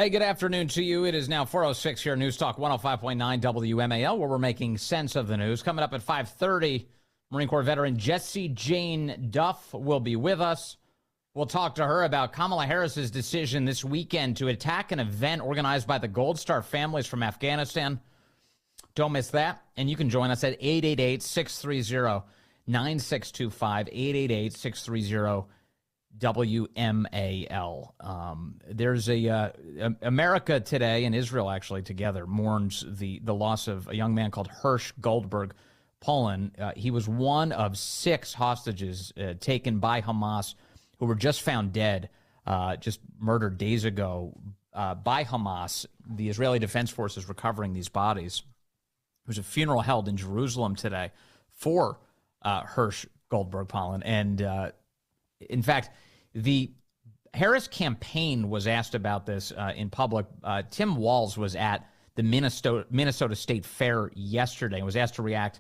Hey, good afternoon to you. It is now 4:06 here, News Talk 105.9 WMAL, where we're making sense of the news. Coming up at 5:30, Marine Corps veteran Jessie Jane Duff will be with us. We'll talk to her about Kamala Harris's decision this weekend to attack an event organized by the Gold Star families from Afghanistan. Don't miss that. And you can join us at 888-630-9625, 888-630-WMAL. There's America today and Israel actually together mourns the loss of a young man called Hersh Goldberg Poland. He was one of 6 hostages taken by Hamas who were just found dead, just murdered days ago by Hamas. The Israeli Defense Forces recovering these bodies. There was a funeral held in Jerusalem today for Hersh Goldberg Poland. And in fact, the Harris campaign was asked about this in public. Tim Walz was at the Minnesota State Fair yesterday and was asked to react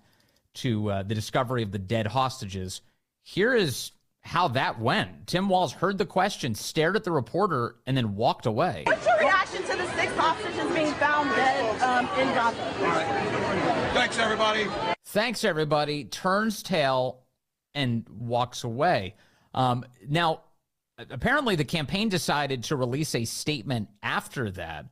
to the discovery of the dead hostages. Here is how that went. Tim Walz heard the question, stared at the reporter, and then walked away. What's your reaction to the 6 hostages being found dead in Gaza? All right. Thanks, everybody. Thanks, everybody. Turns tail and walks away. Now, apparently the campaign decided to release a statement after that,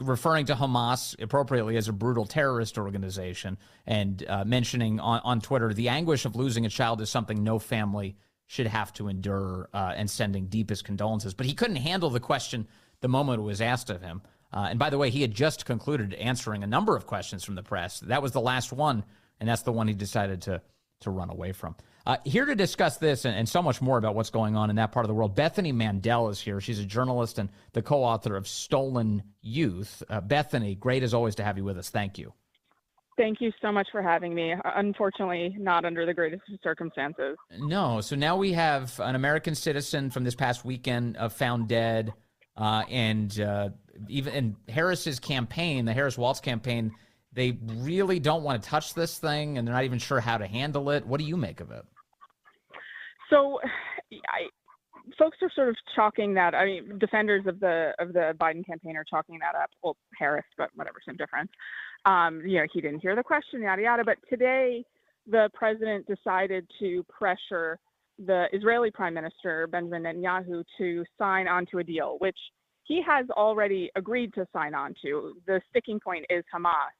referring to Hamas appropriately as a brutal terrorist organization and mentioning on Twitter, the anguish of losing a child is something no family should have to endure, and sending deepest condolences. But he couldn't handle the question the moment it was asked of him. And by the way, he had just concluded answering a number of questions from the press. That was the last one, and that's the one he decided to run away from. Here to discuss this and so much more about what's going on in that part of the world, Bethany Mandel is here. She's a journalist and the co-author of Stolen Youth. Bethany, great as always to have you with us. Thank you. Thank you so much for having me. Unfortunately, not under the greatest of circumstances. No. So now we have an American citizen from this past weekend found dead. And even in Harris's campaign, the Harris-Walz campaign, they really don't want to touch this thing, and they're not even sure how to handle it. What do you make of it? So folks are sort of chalking that, defenders of the Biden campaign are chalking that up. Well, Harris, but whatever, same difference. He didn't hear the question, yada, yada. But today, the president decided to pressure the Israeli Prime Minister, Benjamin Netanyahu, to sign onto a deal, which he has already agreed to sign on to. The sticking point is Hamas.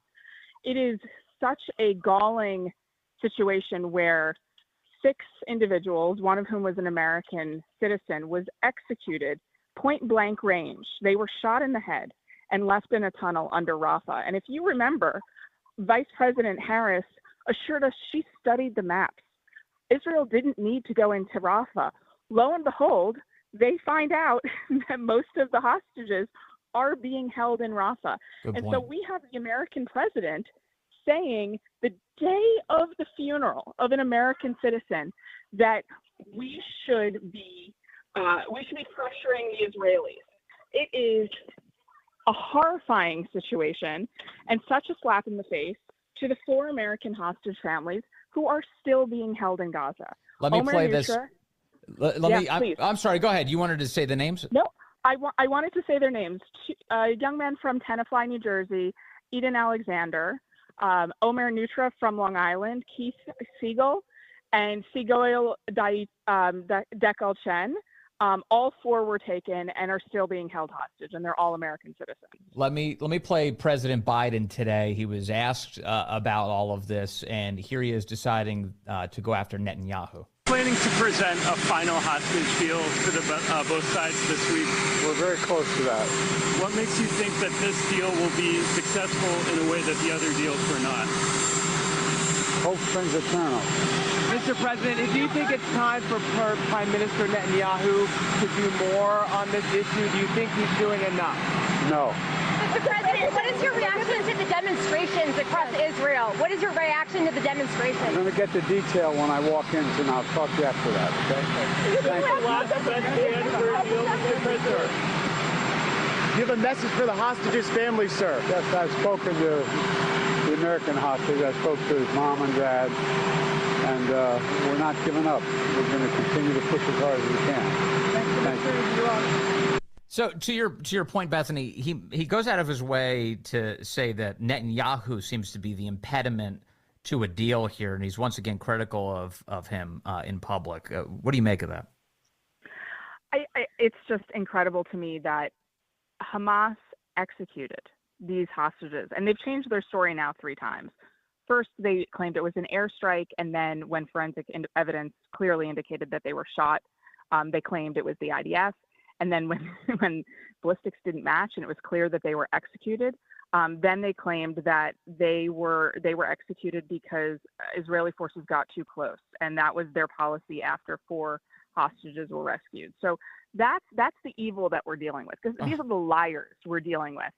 It is such a galling situation where 6 individuals, one of whom was an American citizen, was executed point blank range. They were shot in the head and left in a tunnel under Rafah. And if you remember, Vice President Harris assured us she studied the maps. Israel didn't need to go into Rafah. Lo and behold, they find out that most of the hostages are being held in Rafah. So we have the American president saying the day of the funeral of an American citizen that we should be pressuring the Israelis. It is a horrifying situation and such a slap in the face to the 4 American hostage families who are still being held in Gaza. Let me play this. Please. I'm sorry. Go ahead. You wanted to say the names? No, I wanted to say their names. A young man from Tenafly, New Jersey, Eden Alexander, Omer Nutra from Long Island, Keith Siegel, and Sigoil Dekel Chen. All 4 were taken and are still being held hostage, and they're all American citizens. Let me play President Biden today. He was asked about all of this, and here he is deciding to go after Netanyahu. Planning to present a final hostage deal to both sides this week. We're very close to that. What makes you think that this deal will be successful in a way that the other deals were not? Hope springs eternal. Mr. President, do you think it's time for Prime Minister Netanyahu to do more on this issue? Do you think he's doing enough? No. Mr. President, what is your reaction to the demonstrations across Israel? What is your reaction to the demonstrations? I'm going to get the detail when I walk in, and I'll talk to you after that, okay? Thank you. Do you have a message for the hostages' family, sir? Yes, I've spoken to the American hostage. I spoke to his mom and dad, and we're not giving up. We're going to continue to push as hard as we can. Thank you. So to your point, Bethany, he goes out of his way to say that Netanyahu seems to be the impediment to a deal here, and he's once again critical of him in public. What do you make of that? It's just incredible to me that Hamas executed these hostages, and they've changed their story now 3 times. First, they claimed it was an airstrike, and then when forensic evidence clearly indicated that they were shot, they claimed it was the IDF. And then when ballistics didn't match and it was clear that they were executed, then they claimed that they were executed because Israeli forces got too close, and that was their policy after 4 hostages were rescued. So that's the evil that we're dealing with, because these are the liars we're dealing with.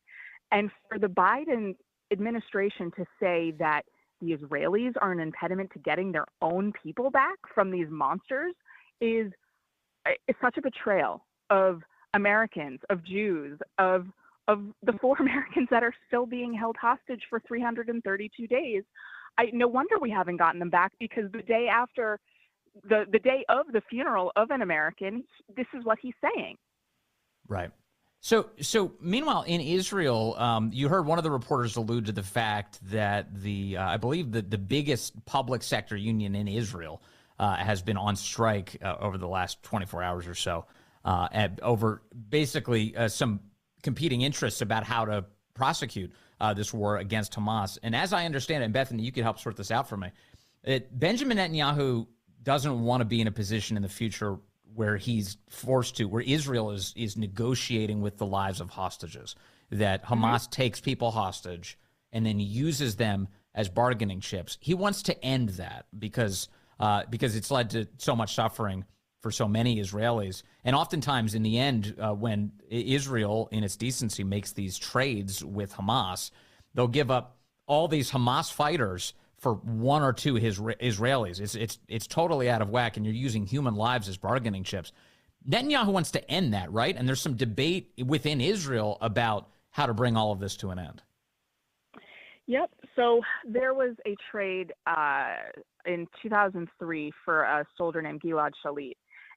And for the Biden administration to say that the Israelis are an impediment to getting their own people back from these monsters is such a betrayal of Americans, of Jews, of the 4 Americans that are still being held hostage for 332 days. No wonder we haven't gotten them back, because the day after the day of the funeral of an American, this is what he's saying. Right. So meanwhile, in Israel, you heard one of the reporters allude to the fact that I believe the biggest public sector union in Israel has been on strike over the last 24 hours or so, over basically some competing interests about how to prosecute this war against Hamas. And as I understand it, and Bethany, you could help sort this out for me, Benjamin Netanyahu doesn't want to be in a position in the future where he's forced to, where Israel is negotiating with the lives of hostages, that Hamas takes people hostage and then uses them as bargaining chips. He wants to end that because it's led to so much suffering for so many Israelis. And oftentimes in the end, when Israel, in its decency, makes these trades with Hamas, they'll give up all these Hamas fighters for 1 or 2 Israelis. It's totally out of whack, and you're using human lives as bargaining chips. Netanyahu wants to end that, right? And there's some debate within Israel about how to bring all of this to an end. Yep. So there was a trade in 2003 for a soldier named Gilad Shalit.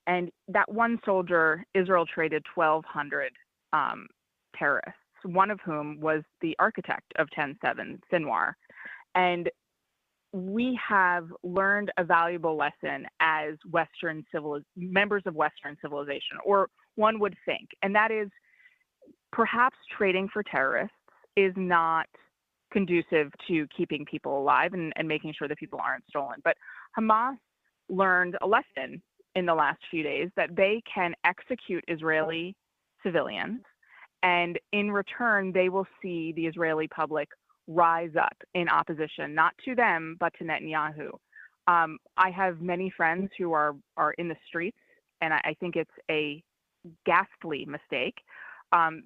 And that one soldier, Israel traded 1,200 terrorists, one of whom was the architect of 10/7, Sinwar. And we have learned a valuable lesson as members of Western civilization, or one would think, and that is perhaps trading for terrorists is not conducive to keeping people alive and making sure that people aren't stolen. But Hamas learned a lesson in the last few days that they can execute Israeli civilians, and in return, they will see the Israeli public rise up in opposition, not to them, but to Netanyahu. I have many friends who are in the streets, and I think it's a ghastly mistake.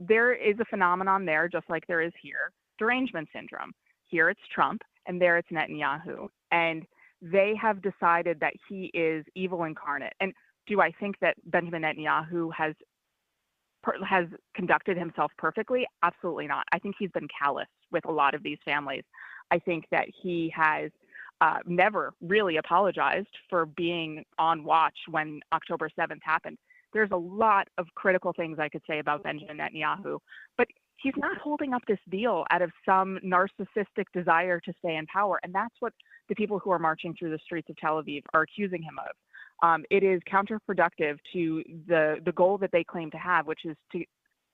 There is a phenomenon there, just like there is here, derangement syndrome. Here it's Trump, and there it's Netanyahu. And they have decided that he is evil incarnate. And do I think that Benjamin Netanyahu has conducted himself perfectly? Absolutely not. I think he's been callous with a lot of these families. I think that he has never really apologized for being on watch when October 7th happened. There's a lot of critical things I could say about Benjamin Netanyahu, but he's not holding up this deal out of some narcissistic desire to stay in power. And that's what the people who are marching through the streets of Tel Aviv are accusing him of. It is counterproductive to the goal that they claim to have, which is to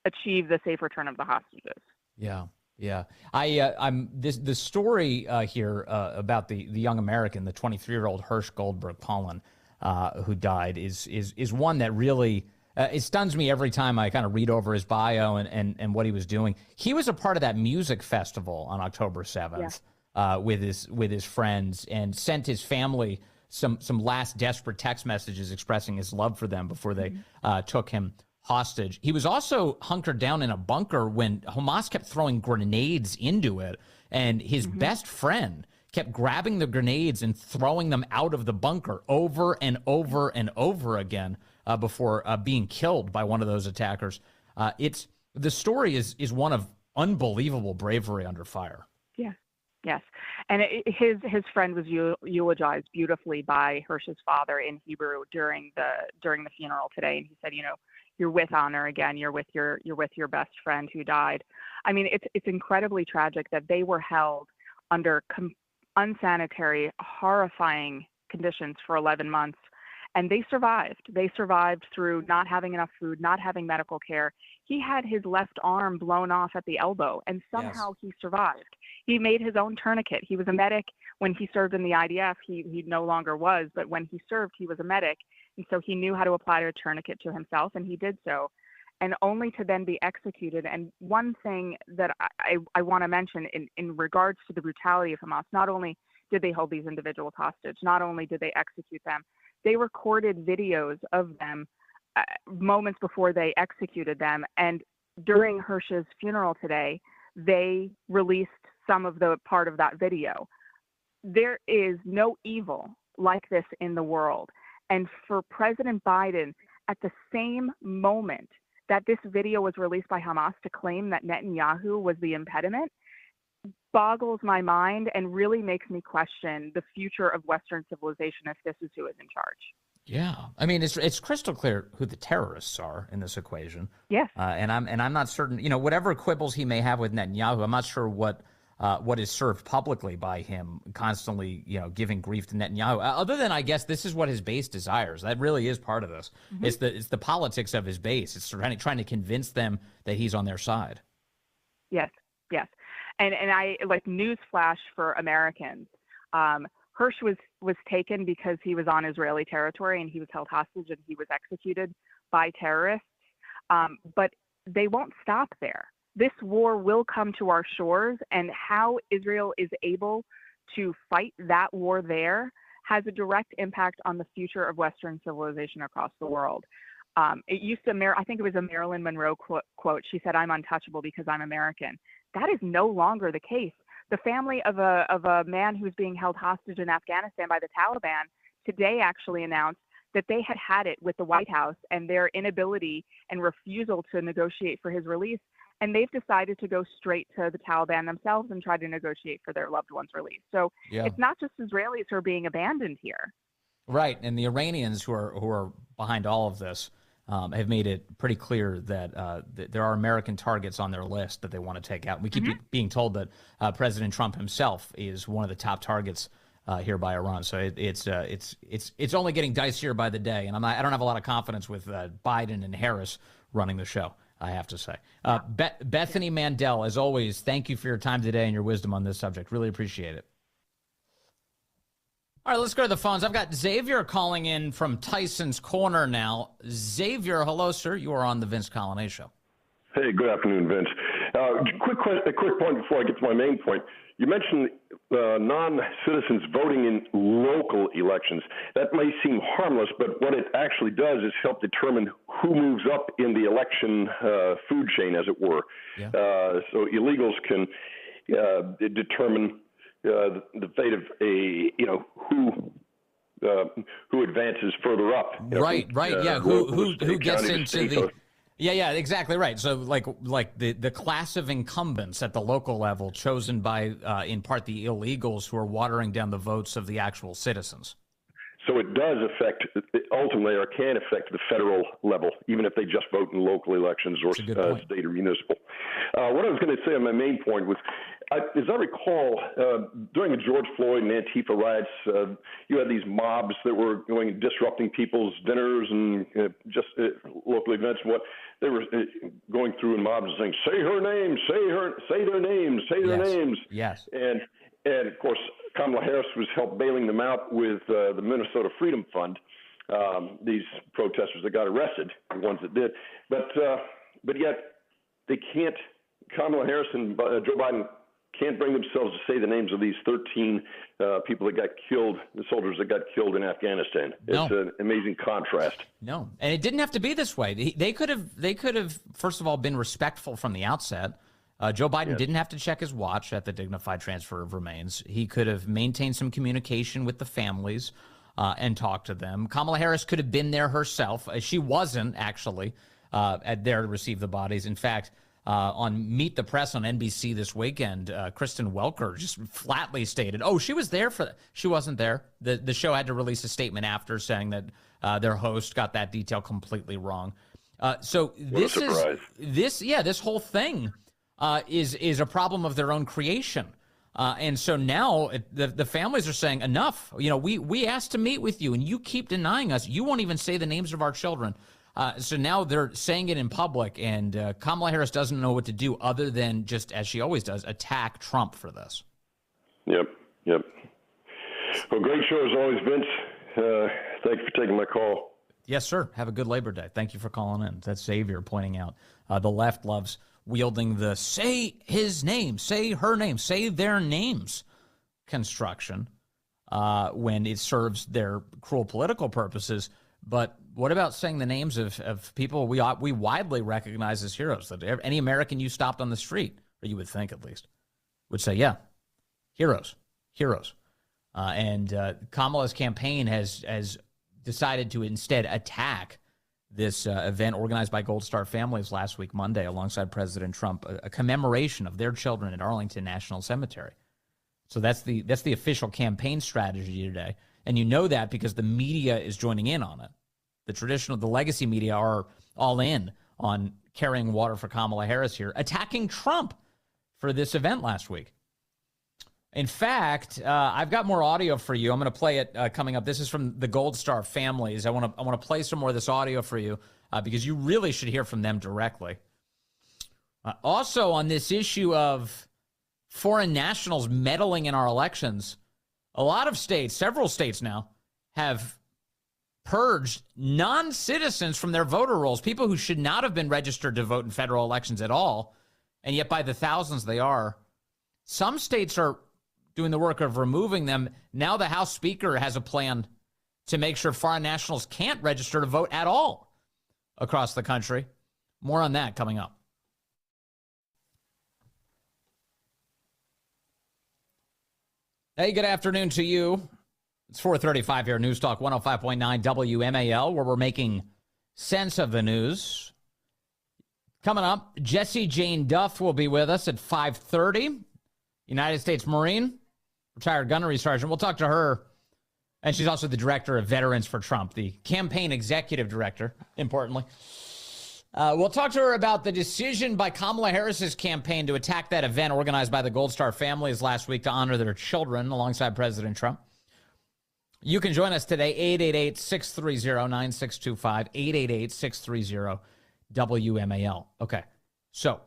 achieve the safe return of the hostages. Yeah. I'm the story here about the young American, the 23-year-old Hirsch Goldberg Pollen, who died, is one that really it stuns me every time I kind of read over his bio and what he was doing. He was a part of that music festival on October 7th with his friends, and sent his family some last desperate text messages expressing his love for them before they took him hostage. He was also hunkered down in a bunker when Hamas kept throwing grenades into it, and his best friend kept grabbing the grenades and throwing them out of the bunker over and over and over again before being killed by one of those attackers. The story is one of unbelievable bravery under fire. Yes. And his friend was eulogized beautifully by Hirsch's father in Hebrew during the funeral today. And he said, you're with honor again. You're with your best friend who died. I mean, it's incredibly tragic that they were held under unsanitary, horrifying conditions for 11 months. And they survived. They survived through not having enough food, not having medical care. He had his left arm blown off at the elbow, and somehow he survived. He made his own tourniquet. He was a medic when he served in the IDF. He no longer was, but when he served, he was a medic. And so he knew how to apply a tourniquet to himself, and he did so. And only to then be executed. And one thing that I want to mention in regards to the brutality of Hamas, not only did they hold these individuals hostage, not only did they execute them, they recorded videos of them moments before they executed them. And during Hirsch's funeral today, they released some of the part of that video. There is no evil like this in the world. And for President Biden, at the same moment that this video was released by Hamas, to claim that Netanyahu was the impediment boggles my mind and really makes me question the future of Western civilization if this is who is in charge. Yeah, I mean, it's crystal clear who the terrorists are in this equation. Yes, and I'm not certain. You know, whatever quibbles he may have with Netanyahu, I'm not sure what is served publicly by him constantly, giving grief to Netanyahu. Other than, I guess, this is what his base desires. That really is part of this. Mm-hmm. It's the politics of his base. It's trying to convince them that he's on their side. Yes. And I like newsflash for Americans. Hirsch was taken because he was on Israeli territory and he was held hostage and he was executed by terrorists. But they won't stop there. This war will come to our shores, and how Israel is able to fight that war there has a direct impact on the future of Western civilization across the world. It used to, I think it was a Marilyn Monroe quote. She said, "I'm untouchable because I'm American." That is no longer the case. The family of a man who's being held hostage in Afghanistan by the Taliban today actually announced that they had it with the White House and their inability and refusal to negotiate for his release. And they've decided to go straight to the Taliban themselves and try to negotiate for their loved one's release. So It's not just Israelis who are being abandoned here. Right. And the Iranians who are behind all of this have made it pretty clear that there are American targets on their list that they want to take out. We keep being told that President Trump himself is one of the top targets here by Iran. So it's only getting dicier by the day. And I don't have a lot of confidence with Biden and Harris running the show, I have to say. Bethany Mandel, as always, thank you for your time today and your wisdom on this subject. Really appreciate it. All right, let's go to the phones. I've got Xavier calling in from Tyson's Corner now. Xavier, hello, sir. You are on the Vince Colonnese Show. Hey, good afternoon, Vince. A quick point before I get to my main point. You mentioned non-citizens voting in local elections. That may seem harmless, but what it actually does is help determine who moves up in the election food chain, as it were. Yeah. So illegals can determine the fate of who advances further up. Right. Yeah. Who gets into the. Yeah, exactly right. So like the class of incumbents at the local level chosen by, in part, the illegals who are watering down the votes of the actual citizens. So it does affect, ultimately, or can affect the federal level, even if they just vote in local elections or state or municipal. What I was going to say on my main point was, as I recall, during the George Floyd and Antifa riots, you had these mobs that were going and disrupting people's dinners and just local events. What they were going through in mobs and saying, "Say her name, say their names, say their names." Yes. And of course, Kamala Harris was helped bailing them out with the Minnesota Freedom Fund. These protesters that got arrested, the ones that did, but yet they can't. Kamala Harris and Joe Biden can't bring themselves to say the names of these 13 people that got killed, the soldiers that got killed in Afghanistan. It's an amazing contrast. No, and it didn't have to be this way. They could have first of all been respectful from the outset. Joe Biden didn't have to check his watch at the dignified transfer of remains. He could have maintained some communication with the families and talked to them. Kamala Harris could have been there herself. She wasn't actually there to receive the bodies. In fact, on Meet the Press on NBC this weekend, Kristen Welker just flatly stated, she was there for that. She wasn't there. The show had to release a statement after saying that their host got that detail completely wrong. So this this whole thing is a problem of their own creation. And so now the families are saying, enough. We asked to meet with you, and you keep denying us. You won't even say the names of our children. So now they're saying it in public, and Kamala Harris doesn't know what to do other than just, as she always does, attack Trump for this. Yep. Well, great show as always, Vince. Thank you for taking my call. Yes, sir. Have a good Labor Day. Thank you for calling in. That's Xavier pointing out the left loves wielding the say his name, say her name, say their names construction when it serves their cruel political purposes. But what about saying the names of people we widely recognize as heroes? That any American you stopped on the street, or you would think at least, would say, yeah, heroes. And Kamala's campaign has decided to instead attack this event organized by Gold Star Families last week, Monday, alongside President Trump, a commemoration of their children at Arlington National Cemetery. So that's the official campaign strategy today. And you know that because the media is joining in on it. The legacy media are all in on carrying water for Kamala Harris here, attacking Trump for this event last week. In fact, I've got more audio for you. I'm going to play it coming up. This is from the Gold Star Families. I want to play some more of this audio for you because you really should hear from them directly. Also, on this issue of foreign nationals meddling in our elections, a lot of states, several states now, have purged non-citizens from their voter rolls, people who should not have been registered to vote in federal elections at all, and yet by the thousands they are. Some states are doing the work of removing them. Now the House Speaker has a plan to make sure foreign nationals can't register to vote at all across the country. More on that coming up. Hey, good afternoon to you. It's 4:35 here, News Talk 105.9 WMAL, where we're making sense of the news. Coming up, Jessie Jane Duff will be with us at 5:30. United States Marine, retired gunnery sergeant. We'll talk to her. And she's also the director of Veterans for Trump, the campaign executive director, importantly. We'll talk to her about the decision by Kamala Harris's campaign to attack that event organized by the Gold Star Families last week to honor their children alongside President Trump. You can join us today, 888-630-9625, 888-630-WMAL. Okay. So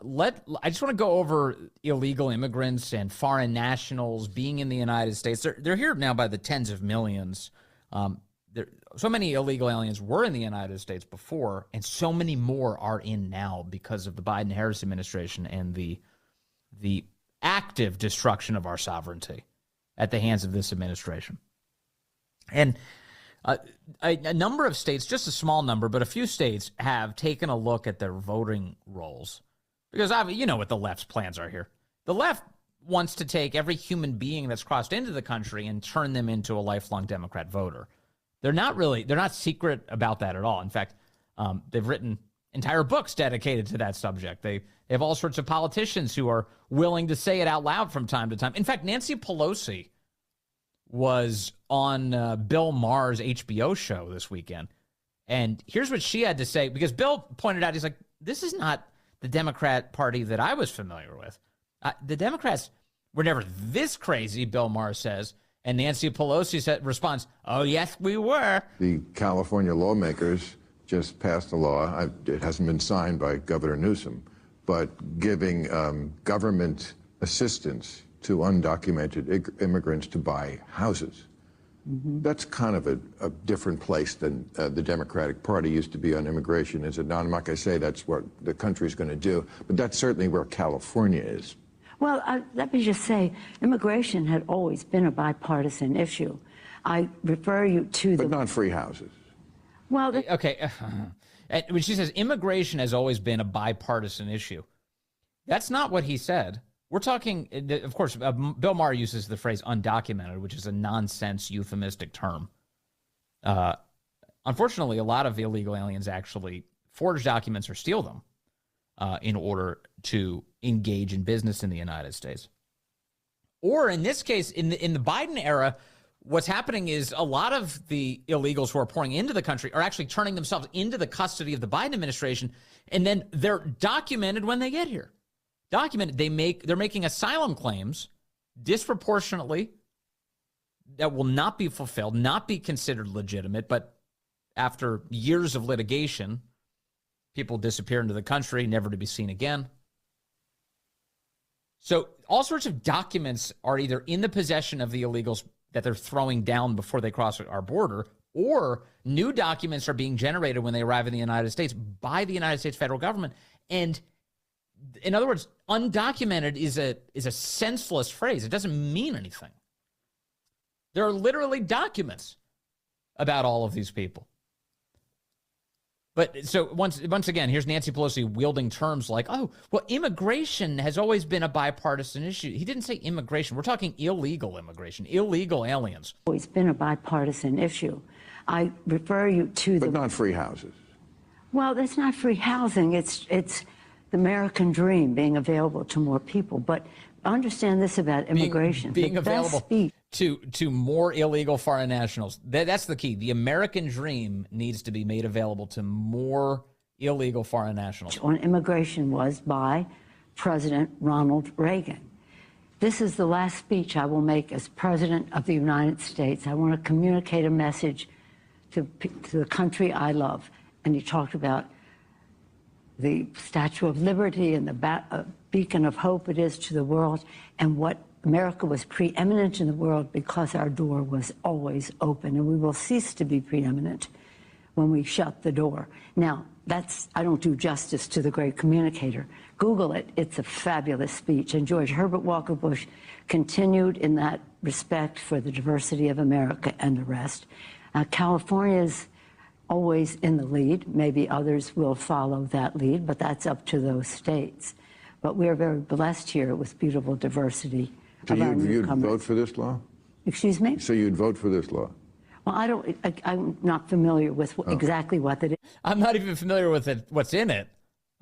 I just want to go over illegal immigrants and foreign nationals being in the United States. They're here now by the tens of millions. So many illegal aliens were in the United States before, and so many more are in now because of the Biden-Harris administration and the active destruction of our sovereignty at the hands of this administration. And a number of states, just a small number, but a few states have taken a look at their voting rolls. Because you know what the left's plans are here. The left wants to take every human being that's crossed into the country and turn them into a lifelong Democrat voter. They're not secret about that at all. In fact, they've written entire books dedicated to that subject. They have all sorts of politicians who are willing to say it out loud from time to time. In fact, Nancy Pelosi was on Bill Maher's HBO show this weekend. And here's what she had to say, because Bill pointed out, he's like, this is not the Democrat Party that I was familiar with. The Democrats were never this crazy, Bill Maher says. And Nancy Pelosi responds, oh, yes, we were. The California lawmakers just passed a law. It hasn't been signed by Governor Newsom, but giving government assistance to undocumented immigrants to buy houses. Mm-hmm. That's kind of a different place than the Democratic Party used to be on immigration, is it not? I'm not going to say that's what the country's going to do, but that's certainly where California is. Well, let me just say, immigration had always been a bipartisan issue. I refer you to But not free houses. Well, okay. When she says immigration has always been a bipartisan issue, that's not what he said. We're talking, of course, Bill Maher uses the phrase undocumented, which is a nonsense euphemistic term. Unfortunately, a lot of illegal aliens actually forge documents or steal them in order to engage in business in the United States. Or in this case, in the Biden era, what's happening is a lot of the illegals who are pouring into the country are actually turning themselves into the custody of the Biden administration, and then they're documented when they get here. Documented. They're making asylum claims disproportionately that will not be fulfilled, not be considered legitimate, but after years of litigation, people disappear into the country, never to be seen again. So all sorts of documents are either in the possession of the illegals that they're throwing down before they cross our border, or new documents are being generated when they arrive in the United States by the United States federal government. And in other words, undocumented is a senseless phrase. It doesn't mean anything. There are literally documents about all of these people. But so once again, here's Nancy Pelosi wielding terms like, oh, well, immigration has always been a bipartisan issue. He didn't say immigration. We're talking illegal immigration, illegal aliens. It's been a bipartisan issue. I refer you to But not free houses. Well, that's not free housing. It's the American dream being available to more people. But understand this about immigration. Being available to more illegal foreign nationals. That's the key. The American dream needs to be made available to more illegal foreign nationals. On immigration was by President Ronald Reagan. This is the last speech I will make as President of the United States. I want to communicate a message to the country I love. And he talked about the Statue of Liberty and the beacon of hope it is to the world, and what America was preeminent in the world because our door was always open, and we will cease to be preeminent when we shut the door. Now, I don't do justice to the great communicator. Google it. It's a fabulous speech. And George Herbert Walker Bush continued in that respect for the diversity of America and the rest. California is always in the lead. Maybe others will follow that lead, but that's up to those states. But we are very blessed here with beautiful diversity. So you'd vote for this law? Excuse me? So you'd vote for this law? Well, I'm not familiar with exactly what that is. I'm not even familiar with what's in it.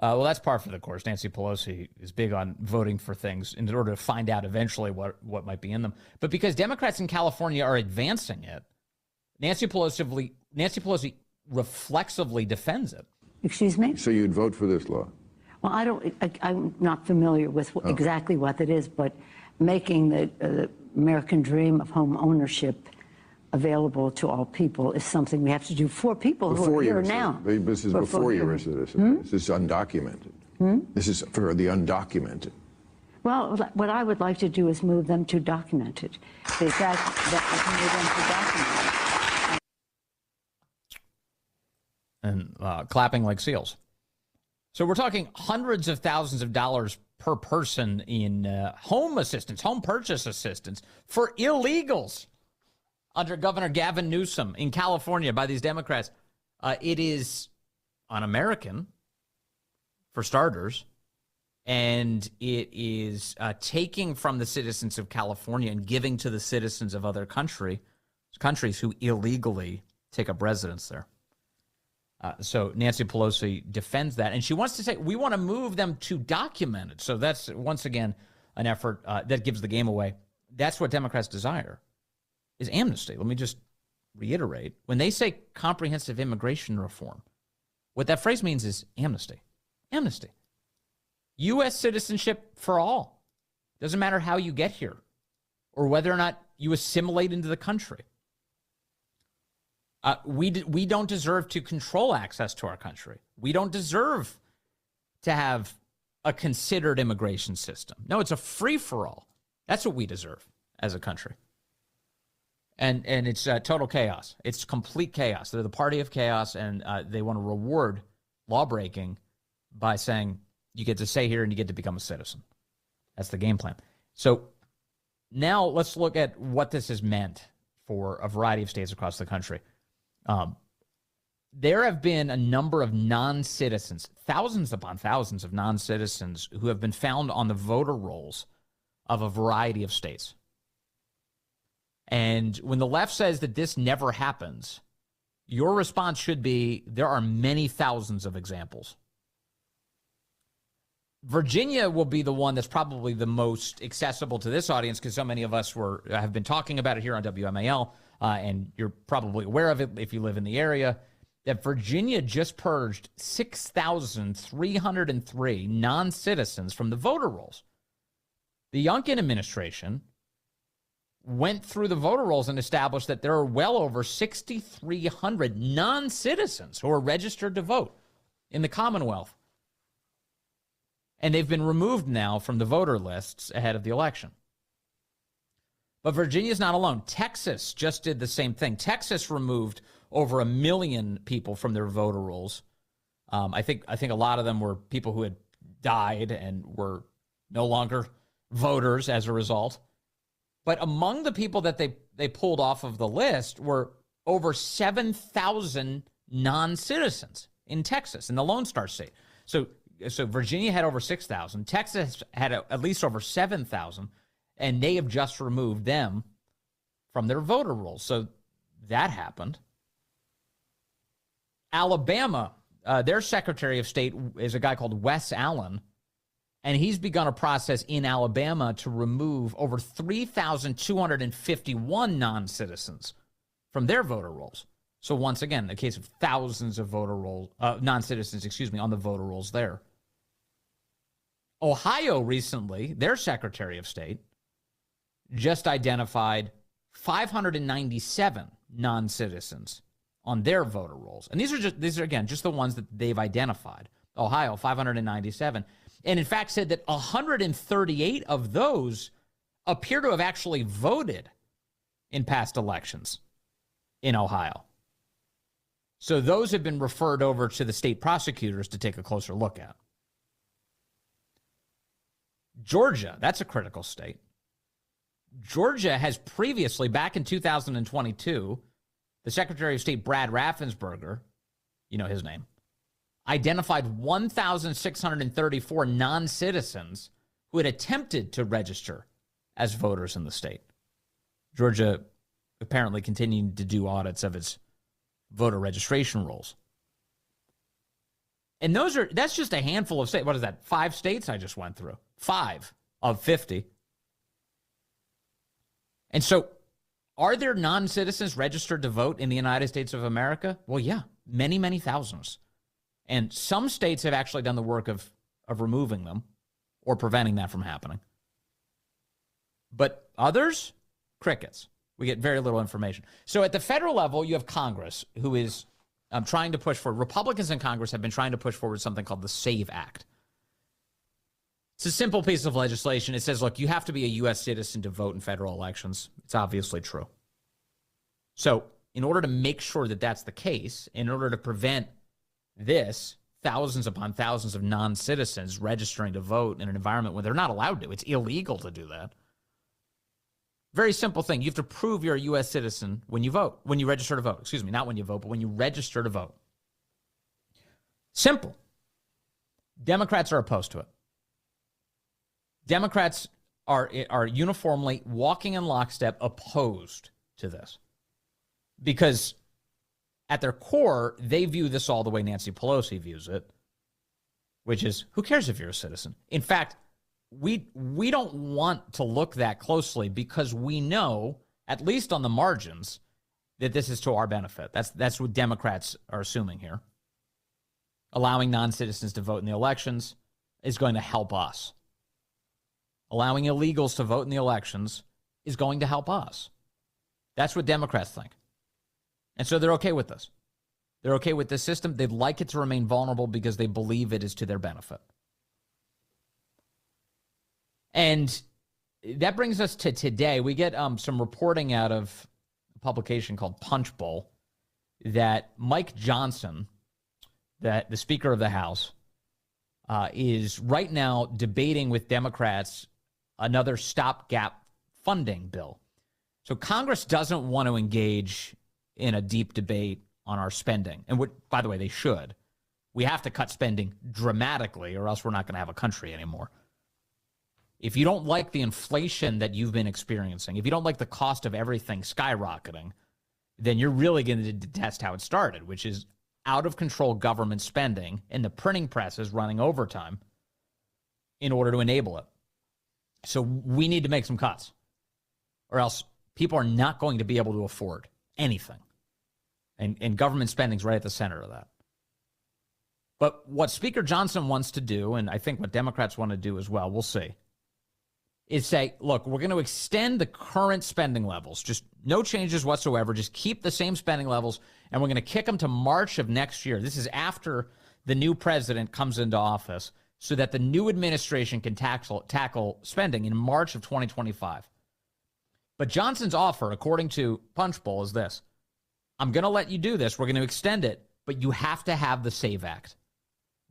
Well, that's par for the course. Nancy Pelosi is big on voting for things in order to find out eventually what might be in them. But because Democrats in California are advancing it, Nancy Pelosi reflexively defends it. Excuse me? So you'd vote for this law? Well, I'm not familiar with exactly what that is, but making the American dream of home ownership available to all people is something we have to do for people who are here now. This is before you're a citizen. This is undocumented. This is for the undocumented. Well, what I would like to do is move them to documented. The fact that I can move them to documented. And clapping like seals. So we're talking hundreds of thousands of dollars per person in home assistance, home purchase assistance for illegals under Governor Gavin Newsom in California by these Democrats. It is un-American, for starters, and it is taking from the citizens of California and giving to the citizens of other countries who illegally take up residence there. So Nancy Pelosi defends that, and she wants to say, we want to move them to documented. So that's, once again, an effort that gives the game away. That's what Democrats desire, is amnesty. Let me just reiterate. When they say comprehensive immigration reform, what that phrase means is amnesty. Amnesty. U.S. citizenship for all. Doesn't matter how you get here or whether or not you assimilate into the country. We don't deserve to control access to our country. We don't deserve to have a considered immigration system. No, it's a free-for-all. That's what we deserve as a country. And it's total chaos. It's complete chaos. They're the party of chaos, and they want to reward lawbreaking by saying you get to stay here and you get to become a citizen. That's the game plan. So now let's look at what this has meant for a variety of states across the country. There have been a number of non-citizens, thousands upon thousands of non-citizens who have been found on the voter rolls of a variety of states. And when the left says that this never happens, your response should be, there are many thousands of examples. Virginia will be the one that's probably the most accessible to this audience because so many of us have been talking about it here on WMAL, and you're probably aware of it if you live in the area, that Virginia just purged 6,303 non-citizens from the voter rolls. The Youngkin administration went through the voter rolls and established that there are well over 6,300 non-citizens who are registered to vote in the Commonwealth. And they've been removed now from the voter lists ahead of the election. But Virginia's not alone. Texas just did the same thing. Texas removed over 1 million people from their voter rolls. I think a lot of them were people who had died and were no longer voters as a result. But among the people that they pulled off of the list were over 7,000 non-citizens in Texas, in the Lone Star State. So Virginia had over 6,000. Texas had at least over 7,000, and they have just removed them from their voter rolls. So that happened. Alabama, their Secretary of State is a guy called Wes Allen, and he's begun a process in Alabama to remove over 3,251 non-citizens from their voter rolls. So once again, a case of thousands of non-citizens, on the voter rolls there. Ohio recently, their Secretary of State, just identified 597 non-citizens on their voter rolls. And these are again just the ones that they've identified. Ohio, 597. And in fact said that 138 of those appear to have actually voted in past elections in Ohio. So those have been referred over to the state prosecutors to take a closer look at. Georgia, that's a critical state. Georgia has previously, back in 2022, the Secretary of State, Brad Raffensperger, you know his name, identified 1,634 non-citizens who had attempted to register as voters in the state. Georgia apparently continuing to do audits of its voter registration rolls. And that's just a handful of states. What is that? 5 states I just went through. 5 of 50. And so are there non-citizens registered to vote in the United States of America? Well, yeah, many, many thousands. And some states have actually done the work of removing them or preventing that from happening. But others, crickets. We get very little information. So at the federal level, you have Congress, who is trying to push forward. Republicans in Congress have been trying to push forward something called the SAVE Act. It's a simple piece of legislation. It says, look, you have to be a U.S. citizen to vote in federal elections. It's obviously true. So in order to make sure that that's the case, in order to prevent this, thousands upon thousands of non-citizens registering to vote in an environment where they're not allowed to, it's illegal to do that. Very simple thing. You have to prove you're a U.S. citizen when you vote, when you register to vote. Excuse me, not when you vote, but when you register to vote. Simple. Democrats are opposed to it. Democrats are uniformly walking in lockstep opposed to this because at their core, they view this all the way Nancy Pelosi views it, which is, who cares if you're a citizen? In fact, we don't want to look that closely because we know, at least on the margins, that this is to our benefit. That's what Democrats are assuming here. Allowing non-citizens to vote in the elections is going to help us. Allowing illegals to vote in the elections is going to help us. That's what Democrats think. And so they're okay with this. They're okay with this system. They'd like it to remain vulnerable because they believe it is to their benefit. And that brings us to today. We get some reporting out of a publication called Punch Bowl that Mike Johnson, that the Speaker of the House, is right now debating with Democrats another stopgap funding bill. So Congress doesn't want to engage in a deep debate on our spending. And by the way, they should. We have to cut spending dramatically or else we're not going to have a country anymore. If you don't like the inflation that you've been experiencing, if you don't like the cost of everything skyrocketing, then you're really going to detest how it started, which is out of control government spending and the printing press is running overtime. in order to enable it. So we need to make some cuts, or else people are not going to be able to afford anything. And government spending is right at the center of that. But what Speaker Johnson wants to do, and I think what Democrats want to do as well, we'll see, is say, look, we're going to extend the current spending levels, just no changes whatsoever, just keep the same spending levels, and we're going to kick them to March of next year. This is after the new president comes into office, so that the new administration can tackle spending in March of 2025. But Johnson's offer, according to Punchbowl, is this. I'm going to let you do this. We're going to extend it, but you have to have the SAVE Act.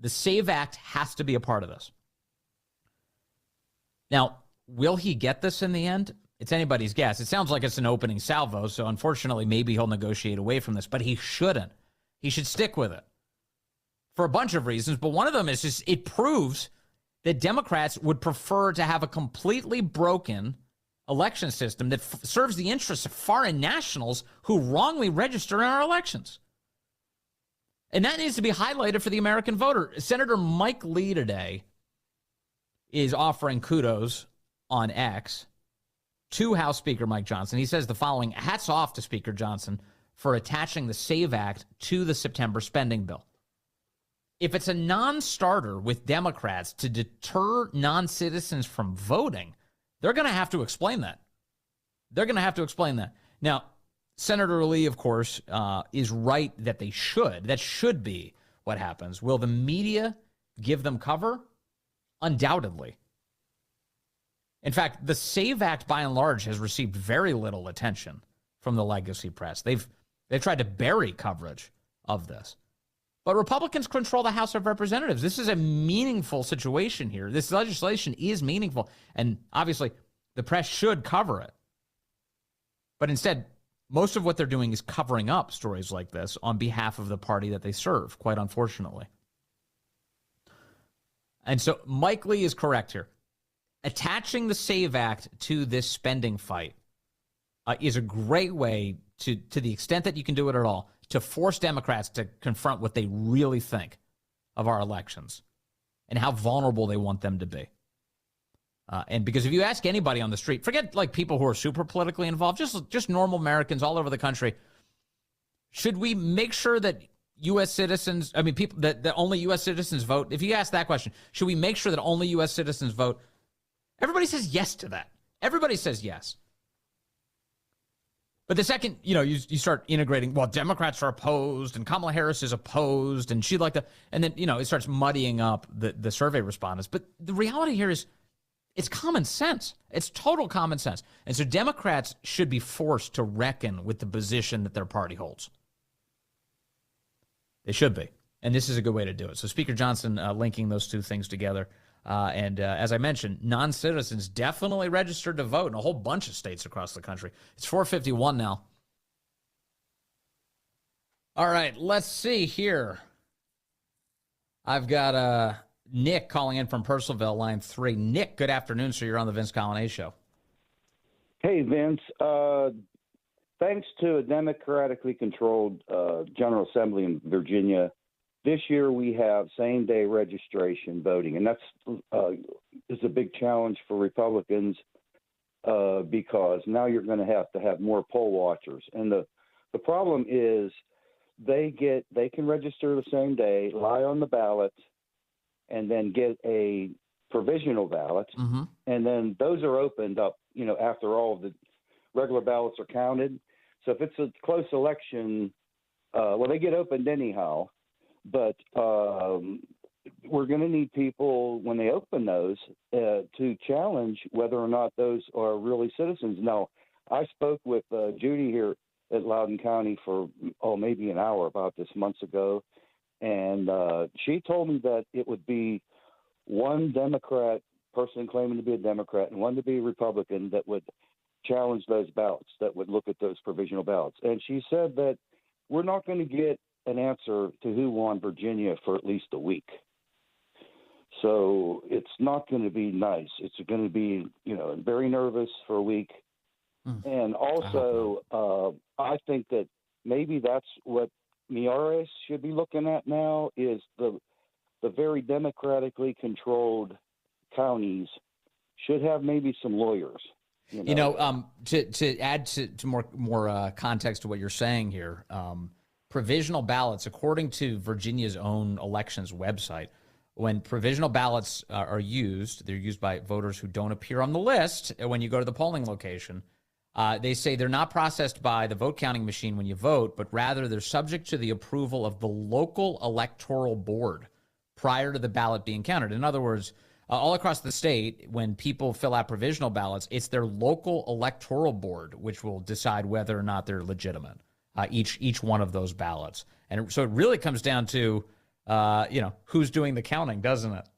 The SAVE Act has to be a part of this. Now, will he get this in the end? It's anybody's guess. It sounds like it's an opening salvo, so unfortunately, maybe he'll negotiate away from this, but he shouldn't. He should stick with it for a bunch of reasons, but one of them is just it proves that Democrats would prefer to have a completely broken election system that serves the interests of foreign nationals who wrongly register in our elections. And that needs to be highlighted for the American voter. Senator Mike Lee today is offering kudos on X to House Speaker Mike Johnson. He says the following: hats off to Speaker Johnson for attaching the SAVE Act to the September spending bill. If it's a non-starter with Democrats to deter non-citizens from voting, they're going to have to explain that. They're going to have to explain that. Now, Senator Lee, of course, is right that they should. That should be what happens. Will the media give them cover? Undoubtedly. In fact, the SAVE Act, by and large, has received very little attention from the legacy press. They've tried to bury coverage of this. But Republicans control the House of Representatives. This is a meaningful situation here. This legislation is meaningful, and obviously the press should cover it. But instead, most of what they're doing is covering up stories like this on behalf of the party that they serve, quite unfortunately. And so Mike Lee is correct here. Attaching the SAVE Act to this spending fight is a great way to the extent that you can do it at all, to force Democrats to confront what they really think of our elections and how vulnerable they want them to be. And because if you ask anybody on the street, forget like people who are super politically involved, just normal Americans all over the country, should we make sure that U.S. citizens, people that only U.S. citizens vote? If you ask that question, should we make sure that only U.S. citizens vote? Everybody says yes to that. Everybody says yes. But the second, you start integrating, well, Democrats are opposed and Kamala Harris is opposed and she'd like to, and then, it starts muddying up the survey respondents. But the reality here is it's common sense. It's total common sense. And so Democrats should be forced to reckon with the position that their party holds. They should be. And this is a good way to do it. So Speaker Johnson linking those two things together. And as I mentioned, non-citizens definitely registered to vote in a whole bunch of states across the country. It's 4:51 now. All right, let's see here. I've got Nick calling in from Purcellville, line 3. Nick, good afternoon, sir. You're on the Vince Coglianese Show. Hey, Vince. Thanks to a democratically controlled General Assembly in Virginia, this year we have same-day registration voting, and that's is a big challenge for Republicans because now you're going to have more poll watchers. And the problem is they can register the same day, lie on the ballot, and then get a provisional ballot, and then those are opened up, after all of the regular ballots are counted. So if it's a close election, they get opened anyhow. But we're going to need people, when they open those, to challenge whether or not those are really citizens. Now, I spoke with Judy here at Loudoun County for, maybe an hour about this months ago, and she told me that it would be one Democrat person claiming to be a Democrat and one to be a Republican that would challenge those ballots, that would look at those provisional ballots. And she said that we're not going to get an answer to who won Virginia for at least a week. So it's not going to be nice. It's going to be, very nervous for a week. And also, I think that maybe that's what Miares should be looking at now is the very democratically controlled counties should have maybe some lawyers. To add to more context to what you're saying here, provisional ballots, according to Virginia's own elections website, when provisional ballots are used, they're used by voters who don't appear on the list when you go to the polling location. They say they're not processed by the vote counting machine when you vote, but rather they're subject to the approval of the local electoral board prior to the ballot being counted. In other words, all across the state, when people fill out provisional ballots, it's their local electoral board which will decide whether or not they're legitimate, each one of those ballots. And so it really comes down to, who's doing the counting, doesn't it?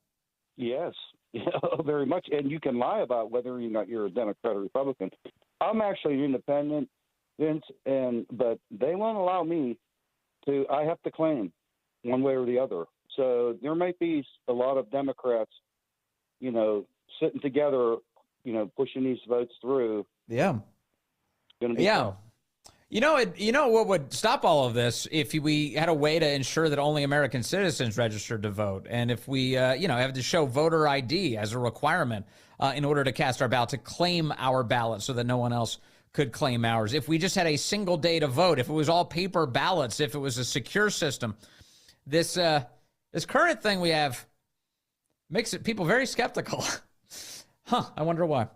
Yes, very much. And you can lie about whether or not you're a Democrat or Republican. I'm actually an independent, Vince, but they won't allow me to. I have to claim one way or the other. So there might be a lot of Democrats, sitting together, pushing these votes through. Yeah. Yeah. What would stop all of this if we had a way to ensure that only American citizens registered to vote, and if we, have to show voter ID as a requirement in order to cast our ballot, to claim our ballot, so that no one else could claim ours. If we just had a single day to vote, if it was all paper ballots, if it was a secure system, this current thing we have makes people very skeptical. I wonder why.